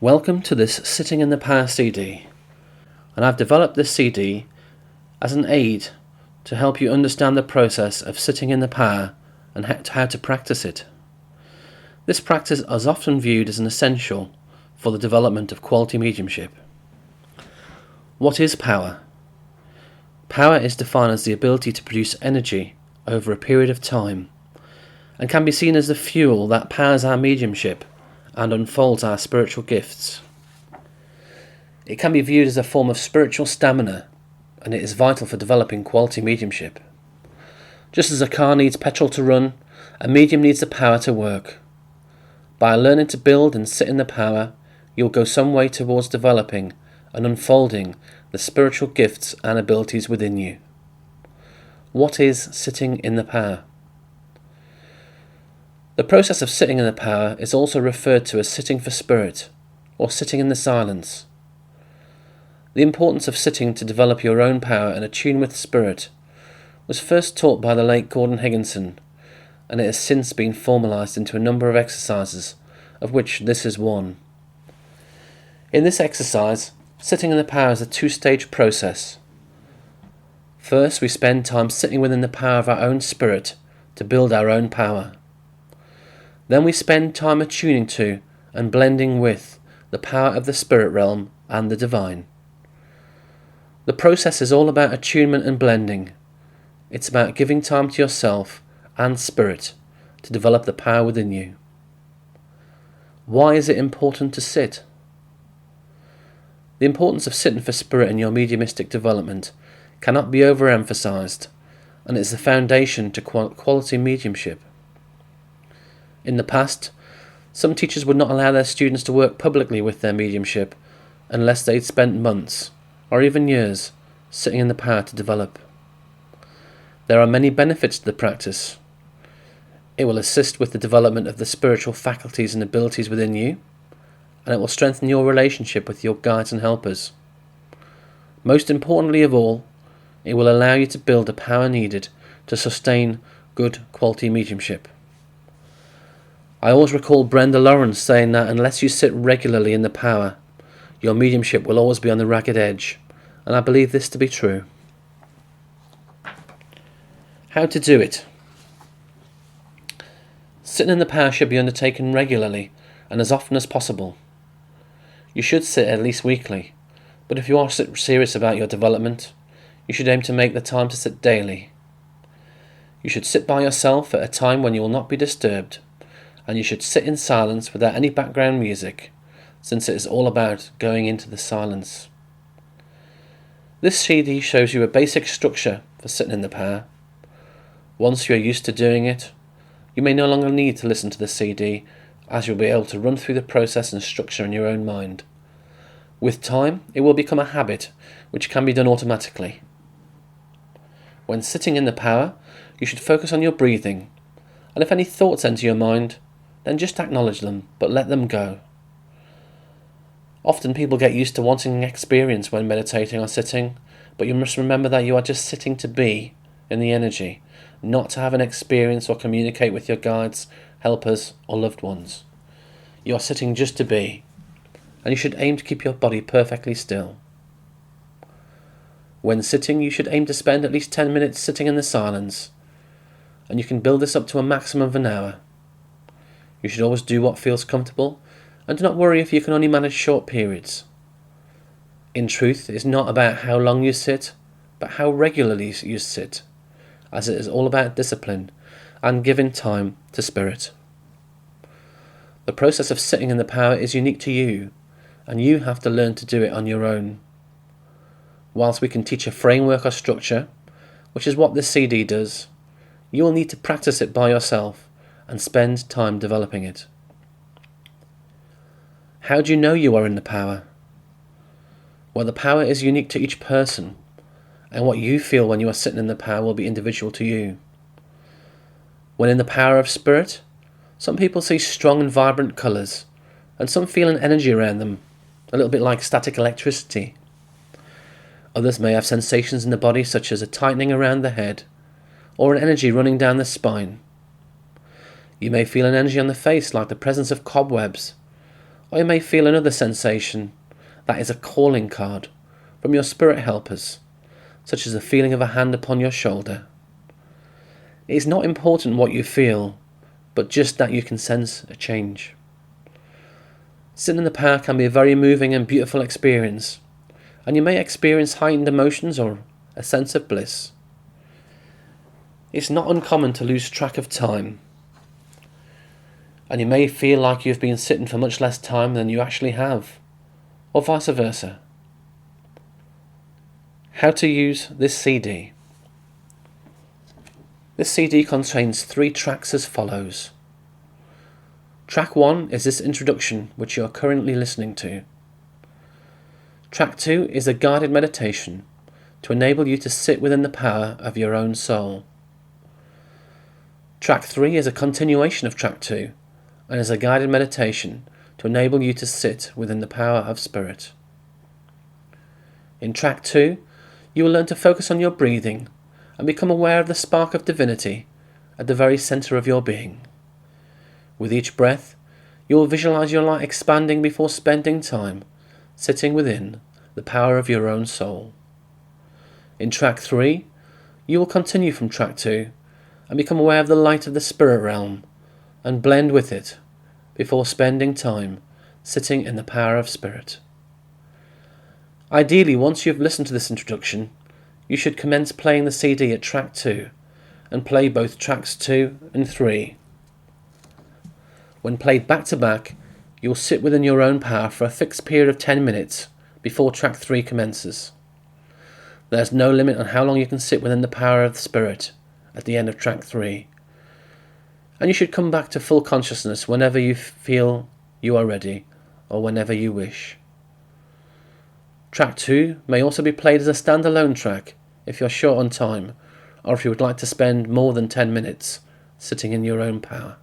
Welcome to this Sitting in the Power CD, and I've developed this CD as an aid to help you understand the process of sitting in the power and how to practice it. This practice is often viewed as an essential for the development of quality mediumship. What is power? Power is defined as the ability to produce energy over a period of time and can be seen as the fuel that powers our mediumship and unfolds our spiritual gifts. It can be viewed as a form of spiritual stamina, and it is vital for developing quality mediumship. Just as a car needs petrol to run, a medium needs the power to work. By learning to build and sit in the power, you'll go some way towards developing and unfolding the spiritual gifts and abilities within you. What is sitting in the power? The process of sitting in the power is also referred to as sitting for spirit, or sitting in the silence. The importance of sitting to develop your own power and attune with spirit was first taught by the late Gordon Higginson, and it has since been formalised into a number of exercises, of which this is one. In this exercise, sitting in the power is a two-stage process. First, we spend time sitting within the power of our own spirit to build our own power. Then we spend time attuning to and blending with the power of the spirit realm and the divine. The process is all about attunement and blending. It's about giving time to yourself and spirit to develop the power within you. Why is it important to sit? The importance of sitting for spirit in your mediumistic development cannot be overemphasized, and it is the foundation to quality mediumship. In the past, some teachers would not allow their students to work publicly with their mediumship unless they'd spent months, or even years, sitting in the power to develop. There are many benefits to the practice. It will assist with the development of the spiritual faculties and abilities within you, and it will strengthen your relationship with your guides and helpers. Most importantly of all, it will allow you to build the power needed to sustain good quality mediumship. I always recall Brenda Lawrence saying that unless you sit regularly in the power, your mediumship will always be on the ragged edge, and I believe this to be true. How to do it? Sitting in the power should be undertaken regularly and as often as possible. You should sit at least weekly, but if you are serious about your development, you should aim to make the time to sit daily. You should sit by yourself at a time when you will not be disturbed, and you should sit in silence without any background music, since it is all about going into the silence. This CD shows you a basic structure for sitting in the power. Once you are used to doing it, you may no longer need to listen to the CD, as you'll be able to run through the process and structure in your own mind. With time, it will become a habit which can be done automatically. When sitting in the power, you should focus on your breathing, and if any thoughts enter your mind, then just acknowledge them, but let them go. Often people get used to wanting an experience when meditating or sitting, but you must remember that you are just sitting to be in the energy, not to have an experience or communicate with your guides, helpers, or loved ones. You are sitting just to be, and you should aim to keep your body perfectly still. When sitting, you should aim to spend at least 10 minutes sitting in the silence, and you can build this up to a maximum of an hour. You should always do what feels comfortable, and do not worry if you can only manage short periods. In truth, it is not about how long you sit, but how regularly you sit, as it is all about discipline and giving time to spirit. The process of sitting in the power is unique to you, and you have to learn to do it on your own. Whilst we can teach a framework or structure, which is what this CD does, you will need to practice it by yourself and spend time developing it. How do you know you are in the power? Well, the power is unique to each person, and what you feel when you are sitting in the power will be individual to you. When in the power of spirit, some people see strong and vibrant colours, and some feel an energy around them, a little bit like static electricity. Others may have sensations in the body such as a tightening around the head, or an energy running down the spine. You may feel an energy on the face like the presence of cobwebs, Or you may feel another sensation that is a calling card from your spirit helpers, such as the feeling of a hand upon your shoulder. It is not important what you feel, but just that you can sense a change. Sitting in the power can be a very moving and beautiful experience, and you may experience heightened emotions or a sense of bliss. It's not uncommon to lose track of time, and you may feel like you've been sitting for much less time than you actually have, or vice versa. How to use this CD. This CD contains 3 tracks as follows. Track 1 is this introduction which you are currently listening to. Track 2 is a guided meditation to enable you to sit within the power of your own soul. Track 3 is a continuation of Track 2 and is a guided meditation to enable you to sit within the power of spirit. In Track 2, you will learn to focus on your breathing and become aware of the spark of divinity at the very centre of your being. With each breath, you will visualize your light expanding before spending time sitting within the power of your own soul. In Track 3, you will continue from Track 2 and become aware of the light of the spirit realm and blend with it before spending time sitting in the power of spirit. Ideally, once you have listened to this introduction, you should commence playing the CD at Track 2 and play both Tracks 2 and 3. When played back to back, you will sit within your own power for a fixed period of 10 minutes before Track 3 commences. There is no limit on how long you can sit within the power of the spirit at the end of Track 3, and you should come back to full consciousness whenever you feel you are ready or whenever you wish. Track 2 may also be played as a standalone track if you're short on time, or if you would like to spend more than 10 minutes sitting in your own power.